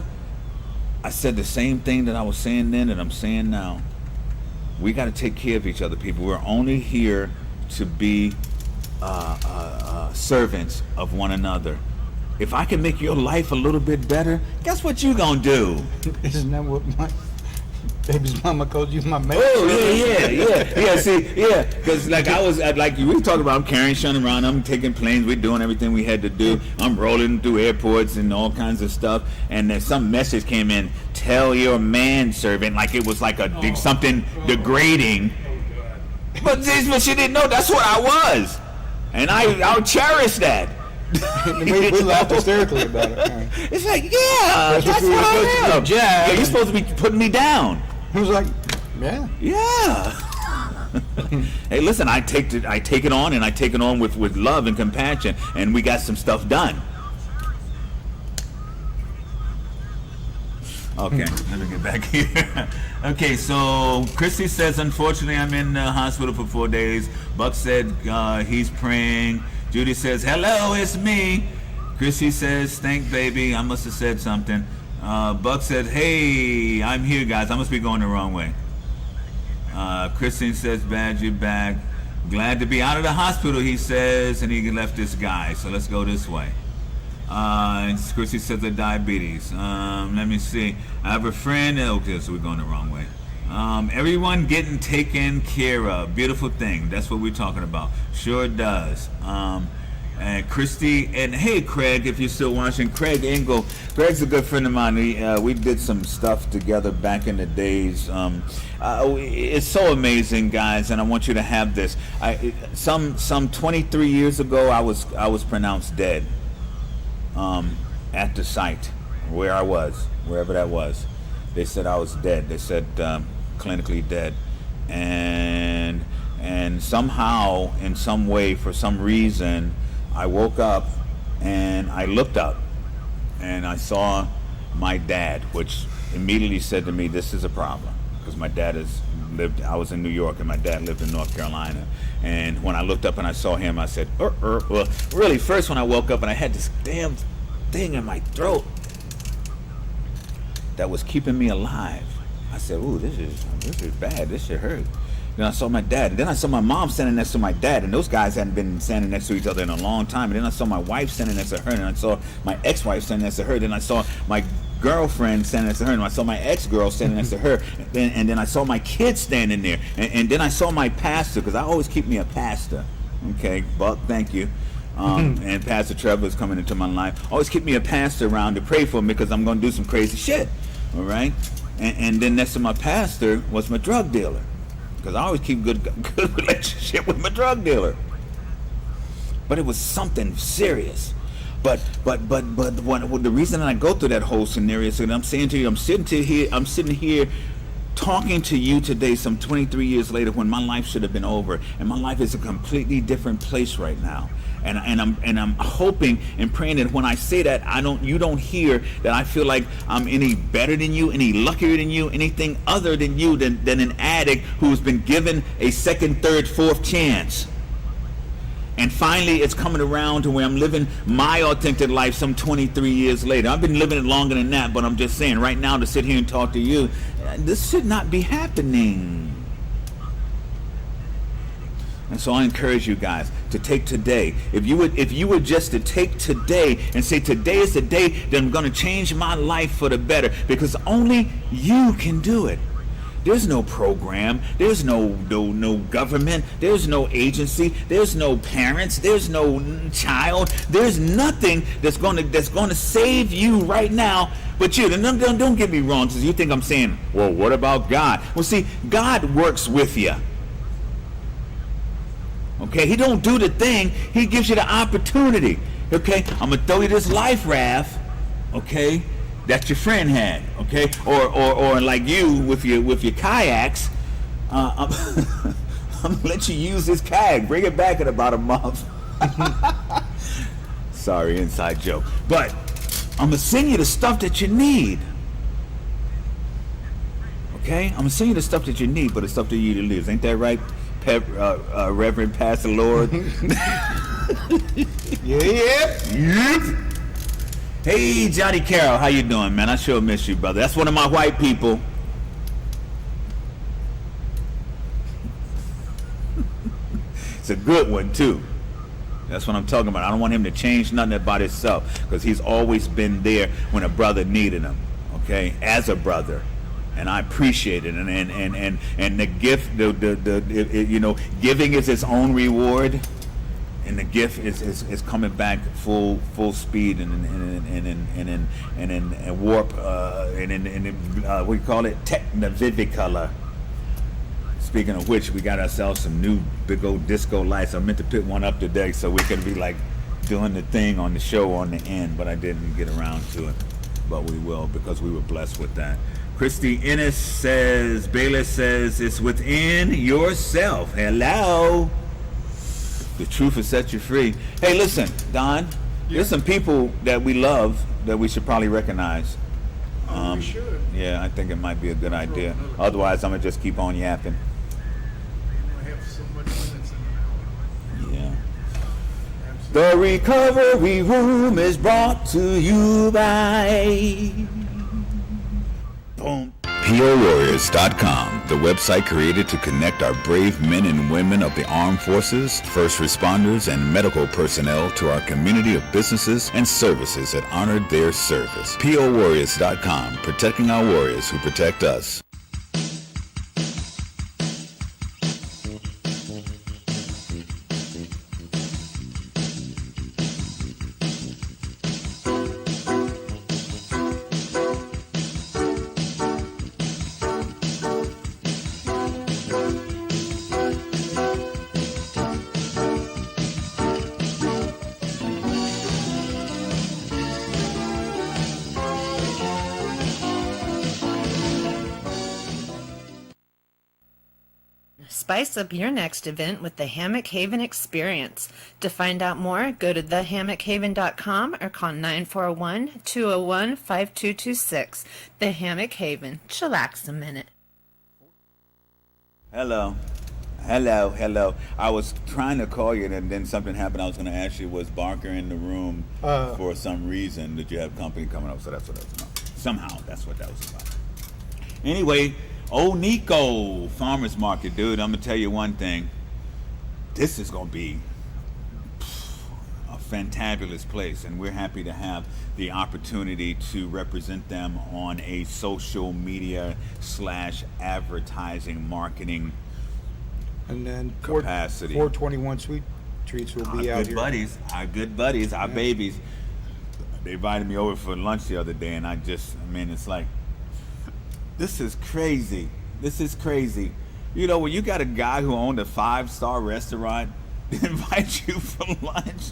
I said the same thing that I was saying then that I'm saying now. We got to take care of each other, people. We're only here to be servants of one another. If I can make your life a little bit better, guess what you gonna do? Isn't that what my baby's mama called you, my man? Oh yeah. See, because like we talking about, I'm carrying Sean around. I'm taking planes. We're doing everything we had to do. I'm rolling through airports and all kinds of stuff. And then some message came in: tell your manservant, like it was like something degrading. But she didn't know that's what I was, and I'll cherish that. we laughed hysterically about it. Right. It's like, that's what I am. Yeah, you're supposed to be putting me down. He was like, yeah. Hey, listen, I take it on, and I take it on with love and compassion, and we got some stuff done. Okay, let me get back here. Okay, so Chrissy says, unfortunately, I'm in the hospital for 4 days. Buck said he's praying. Judy says, hello, it's me. Chrissy says, thank baby. I must have said something. Buck said, hey, I'm here, guys. I must be going the wrong way. Christine says, bad, you're back. Glad to be out of the hospital, he says, and he left this guy. So let's go this way. And Chrissy says the diabetes. Let me see. I have a friend. Okay, so we're going the wrong way. Everyone getting taken care of. Beautiful thing. That's what we're talking about. Sure does. And Christy, and hey, Craig, if you're still watching, Craig Engel. Greg's a good friend of mine. We did some stuff together back in the days. It's so amazing, guys, and I want you to have this. Some 23 years ago, I was pronounced dead at the site where I was, wherever that was. They said I was dead. They said clinically dead, and somehow, in some way, for some reason, I woke up and I looked up and I saw my dad, which immediately said to me, this is a problem, because my dad I was in New York and my dad lived in North Carolina. And when I looked up and I saw him, I said, well, really, first when I woke up and I had this damn thing in my throat that was keeping me alive. I said, ooh, this is bad, this shit hurt. Then I saw my dad, and then I saw my mom standing next to my dad, and those guys hadn't been standing next to each other in a long time. And then I saw my wife standing next to her, and I saw my ex-wife standing next to her. Then I saw my girlfriend standing next to her, and I saw my ex-girl standing next to her. And then I saw my kids standing there, and then I saw my pastor, because I always keep me a pastor. Okay, Buck, thank you. And Pastor Trevor is coming into my life. Always keep me a pastor around to pray for me, because I'm going to do some crazy shit. All right? And then next to my pastor was my drug dealer, because I always keep good relationship with my drug dealer. But it was something serious. But the reason I go through that whole scenario is that I'm saying to you, I'm sitting here talking to you today, some 23 years later, when my life should have been over, and my life is a completely different place right now. And I'm hoping and praying that when I say that, you don't hear that I feel like I'm any better than you, any luckier than you, anything other than you, than an addict who's been given a second, third, fourth chance. And finally, it's coming around to where I'm living my authentic life some 23 years later. I've been living it longer than that, but I'm just saying right now, to sit here and talk to you, this should not be happening. And so I encourage you guys to take today. If you were just to take today and say, today is the day that I'm going to change my life for the better, because only you can do it. There's no program, there's no government, there's no agency, there's no parents, there's no child, there's nothing that's going to save you right now but you. Don't get me wrong, because you think I'm saying, well, what about God? Well, see, God works with you. Okay, he don't do the thing, he gives you the opportunity. Okay, I'm gonna throw you this life raft, okay, that your friend had, okay, or like you with your kayaks. I'm gonna let you use this kayak, bring it back in about a month. Sorry, inside joke. But I'm gonna send you the stuff that you need. Okay, I'm gonna send you the stuff that you need, but it's up to you to live. Ain't that right, Reverend Pastor Lord? Yep. Hey, Johnny Carroll, how you doing, man? I sure miss you, brother. That's one of my white people. It's a good one, too. That's what I'm talking about. I don't want him to change nothing about himself, because he's always been there when a brother needed him, okay, as a brother. And I appreciate it, and the gift, giving is its own reward, and the gift is coming back full speed and warp what do you call it, technivicolor. Speaking of which, we got ourselves some new big old disco lights. I meant to put one up today so we could be like doing the thing on the show on the end, but I didn't get around to it. But we will, because we were blessed with that. Christy Ennis says, Bayless says, it's within yourself. Hello. The truth will set you free. Hey, listen, Don, there's some people that we love that we should probably recognize. We should. Yeah, I think it might be a good idea. Otherwise, I'm going to just keep on yapping. We have so much minutes in an hour. Yeah. Absolutely. The recovery room is brought to you by... Boom. POWarriors.com, the website created to connect our brave men and women of the armed forces, first responders, and medical personnel to our community of businesses and services that honor their service. POWarriors.com, protecting our warriors who protect us. Spice up your next event with the Hammock Haven Experience. To find out more, go to thehammockhaven.com or call 941-201-5226. The Hammock Haven. Chillax a minute. Hello. I was trying to call you, and then something happened. I was going to ask you, was Barker in the room for some reason? Did you have company coming up? So that's what that was about. Somehow, that's what that was about. Anyway, old Nico Farmers Market, dude. I'm gonna tell you one thing. This is gonna be a fantabulous place, and we're happy to have the opportunity to represent them on a social media / advertising marketing And then capacity. 421 Sweet Treats will be out here. Our good buddies, our babies. They invited me over for lunch the other day, and it's like, this is crazy. You know, when you got a guy who owned a 5-star restaurant invite you for lunch,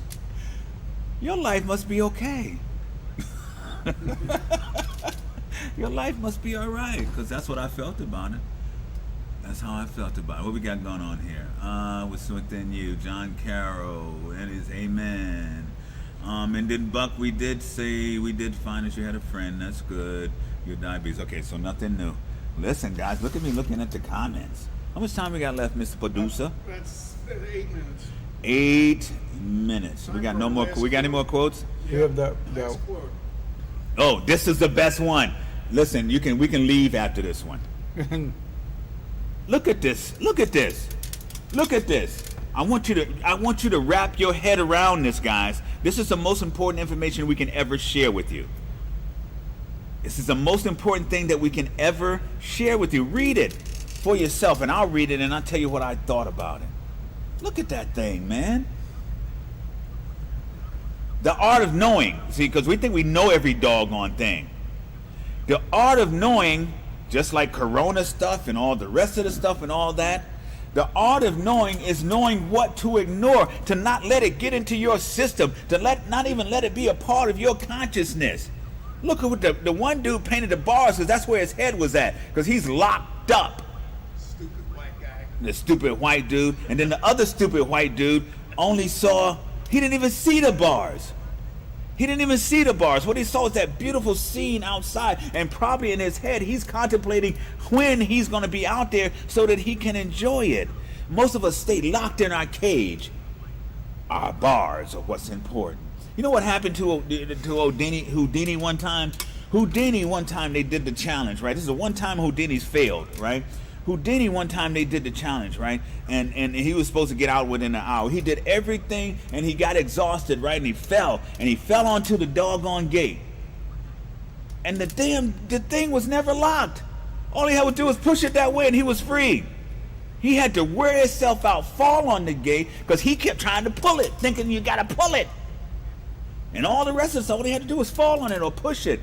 your life must be okay. Your life must be all right, because that's what I felt about it. That's how I felt about it. What we got going on here? What's within you? John Carroll and his amen. And then Buck, we did find that you had a friend. That's good. Your diabetes. Okay, so nothing new. Listen, guys, look at me looking at the comments. How much time we got left, Mr. Producer? That's 8 minutes. 8 minutes. We got no more. We got any more quotes? You have that. Last quote. Oh, this is the best one. Listen, we can leave after this one. Look at this. I want you to wrap your head around this, guys. This is the most important information we can ever share with you. This is the most important thing that we can ever share with you. Read it for yourself, and I'll read it, and I'll tell you what I thought about it. Look at that thing, man. The art of knowing. See, because we think we know every doggone thing. The art of knowing, just like Corona stuff and all the rest of the stuff and all that, the art of knowing is knowing what to ignore, to not let it get into your system, to not even let it be a part of your consciousness. Look at what the one dude painted the bars, because that's where his head was at, because he's locked up. Stupid white guy. The stupid white dude, and then the other stupid white dude he didn't even see the bars. What he saw was that beautiful scene outside, and probably in his head he's contemplating when he's going to be out there so that he can enjoy it. Most of us stay locked in our cage. Our bars are what's important. You know what happened to Houdini one time? Houdini one time they did the challenge, right? This is the one time Houdini's failed, right? Houdini one time they did the challenge, right? And he was supposed to get out within an hour. He did everything and he got exhausted, right? And he fell onto the doggone gate. And the thing was never locked. All he had to do was push it that way and he was free. He had to wear himself out, fall on the gate, because he kept trying to pull it, thinking you gotta pull it. And all the rest of us, all they had to do was fall on it or push it.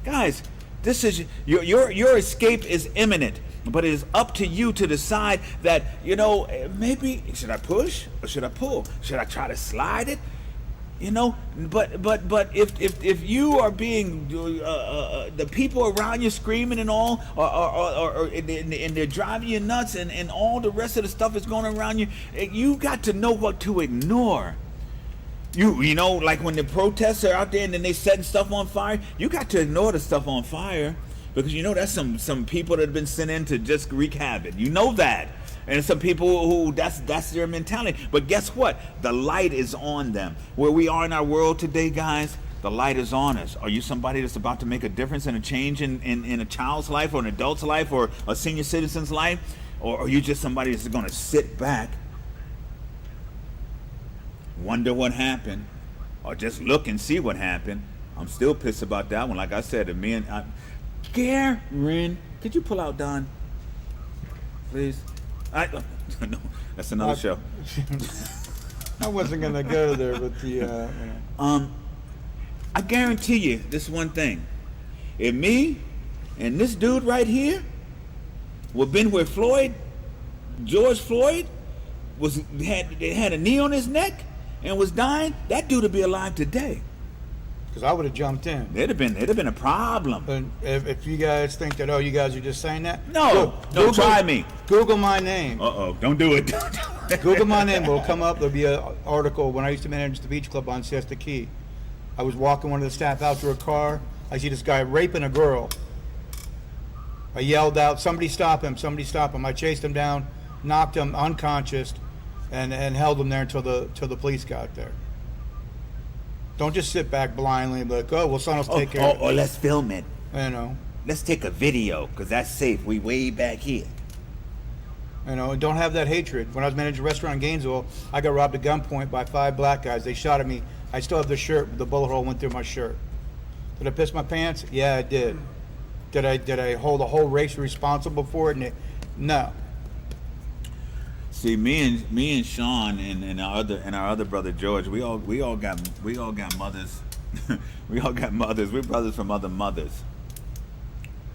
Guys, this is your escape is imminent, but it is up to you to decide that, maybe should I push or should I pull? Should I try to slide it? But if you are being the people around you screaming and all, and they're driving you nuts, and all the rest of the stuff is going around you, you got to know what to ignore. Like when the protests are out there and then they setting stuff on fire, you got to ignore the stuff on fire, because that's some people that have been sent in to just wreak havoc. You know that. And some people who that's their mentality. But guess what? The light is on them. Where we are in our world today, guys, the light is on us. Are you somebody that's about to make a difference and a change in a child's life or an adult's life or a senior citizen's life? Or are you just somebody that's going to sit back, wonder what happened, or just look and see what happened? I'm still pissed about that one. Like I said, Garen, could you pull out Don, please? No, that's another show. I wasn't gonna go there, but I guarantee you this one thing: if me and this dude right here would been where George Floyd had a knee on his neck and was dying, that dude would be alive today. because I would have jumped in. It'd have been a problem. But if you guys think that, oh, you guys are just saying that, No, don't try me. Google my name. Uh-oh, don't do it. Google my name. It'll come up. There'll be an article when I used to manage the beach club on Siesta Key. I was walking one of the staff out to a car. I see this guy raping a girl. I yelled out, "Somebody stop him! Somebody stop him!" I chased him down, knocked him unconscious, and held him there until the police got there. Don't just sit back blindly and be like, "Oh, well, someone else take care of it." Or let's film it. You know. Let's take a video, because that's safe. We way back here. You know, and don't have that hatred. When I was managing a restaurant in Gainesville, I got robbed at gunpoint by 5 black guys. They shot at me. I still have the shirt. The bullet hole went through my shirt. Did I piss my pants? Yeah, I did. Did I hold a whole race responsible for it? No. See, me and Sean and our other brother George, we all got mothers. We all got mothers. We're brothers from other mothers.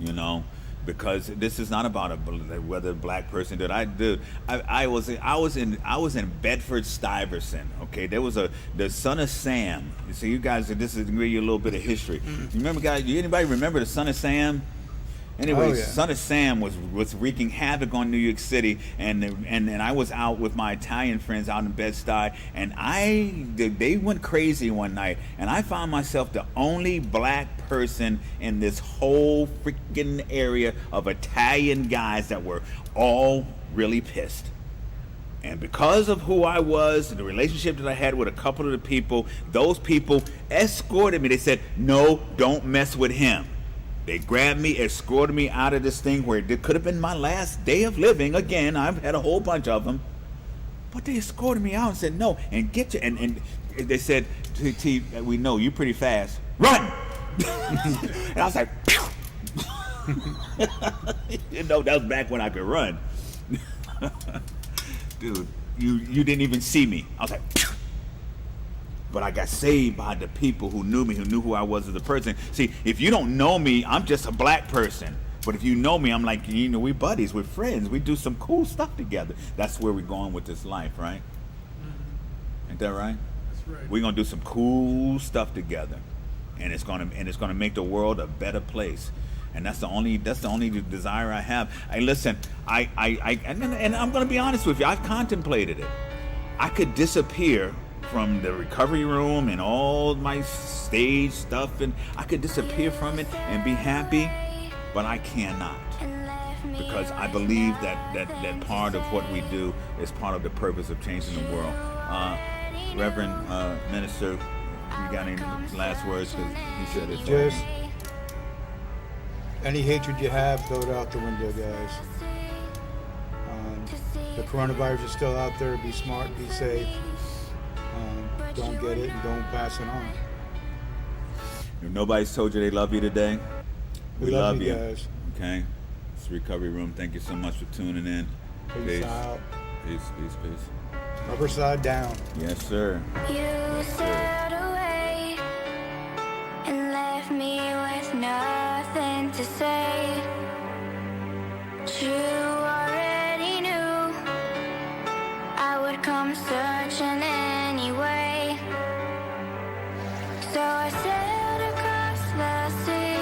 You know, because this is not about whether a black person did. I was in Bedford Stuyvesant. Okay, there was the son of Sam. So you guys, this is to give you a little bit of history. You remember, guys? Anybody remember the son of Sam? Anyway, Oh, yeah. Son of Sam was wreaking havoc on New York City, and I was out with my Italian friends out in Bed-Stuy, and they went crazy one night, and I found myself the only black person in this whole freaking area of Italian guys that were all really pissed. And because of who I was and the relationship that I had with a couple of the people, those people escorted me. They said, "No, don't mess with him." They grabbed me, escorted me out of this thing where it could have been my last day of living. Again, I've had a whole bunch of them. But they escorted me out and said, "No, and get you." And they said, T, "We know you pretty fast. Run!" And I was like, you know, that was back when I could run. Dude, you didn't even see me. I was like, but I got saved by the people who knew me, who knew who I was as a person. See, if you don't know me, I'm just a black person. But if you know me, I'm like, you know, we buddies, we're friends, we do some cool stuff together. That's where we're going with this life, right? Ain't that right? That's right. We're gonna do some cool stuff together, and it's gonna make the world a better place. And that's the only desire I have. Hey, listen, and I'm gonna be honest with you. I've contemplated it. I could disappear from the recovery room and all my stage stuff, and I could disappear from it and be happy, but I cannot, because I believe that part of what we do is part of the purpose of changing the world. Reverend Minister, you got any last words? Because he said it. Just any hatred you have, throw it out the window, guys. The coronavirus is still out there. Be smart, be safe. Don't get it and don't pass it on. If nobody's told you they love you today, We love you guys. Okay? It's Recovery Room. Thank you so much for tuning in. Peace out. Peace, peace, peace. Rubber side down. Yes, sir. You sailed away and left me with nothing to say. You already knew I would come searching anyway. So I sailed across the sea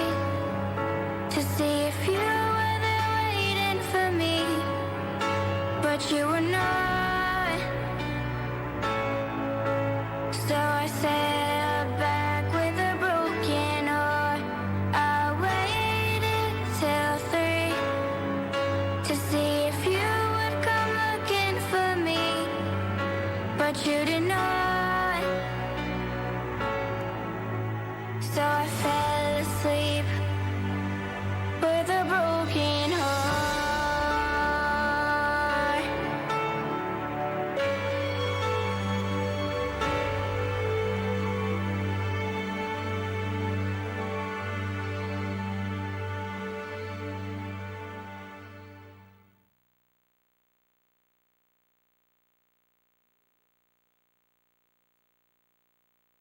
to see if you were there waiting for me. But you